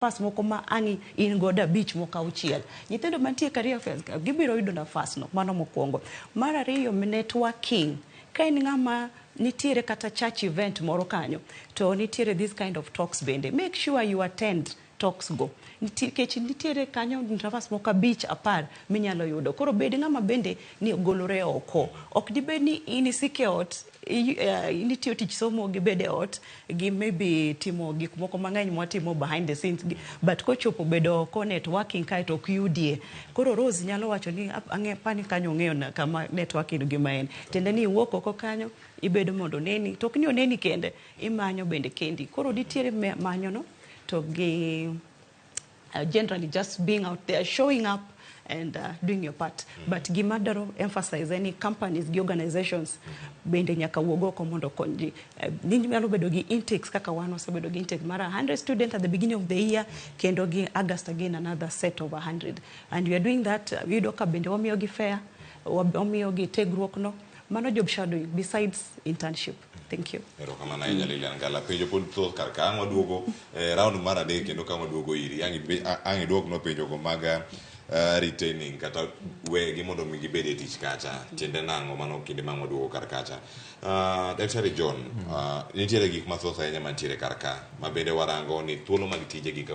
nafas moko ma angi in goda beach moko auchiel. Nyithindo mantie career fairs gibiro yudo nafas no, mano mokwongo. Mar ariyo, networking. Ka in ng'ama nitiere kata church event moro kanyo, to nitiere this kind of talks bende. Make sure you attend talks go. Nikech nitiere kanyo nafas moko beach apar minyalo yudo. Koro bed ng'ama bende ni golore oko. Ok dibed ni in isike ot, initiyo tich somo gi bede ot, gi maybe timo gik moko mang'eny mwatimo behind the scenes, but kochopo bedo oko networking kae to ok yudie. Koro Rose nyalo wacho ni pani kanyo ng'eyo na kama networking gima en. Tende ni iwuok oko kanyo, ibedo mondo neni, to ok ni oneni kende, imanyo bende kendi. Koro nitiere manyo no, to gi generally just being out there, showing up and doing your part. But gimadaro emphasize any companies, gi organizations, bende nyaka wuogoko mondo konji. Nyalo bedo gi intakes kaka wan wasebedo gi intake mara 100 students at the beginning of the year, kendo gi August again another set of 100. And we are doing that, yudo ka bende wamiyo gi fair, wamiyo gi tegruok no, mano job shadowing besides internship. Thank you. Ero kama na Lilian Ngala penjo pod to karka waduogo round mar adek kendo kama waduogo iri angi duok no penjo go maga retaining kata wegi mondo mi gibede tich kacha tiende nango mano kinde ma waduogo karkacha. Dr. John, nitiere gik mathoth ahinya mantiere karka ma bende warango ni thuolo mag tije gi ka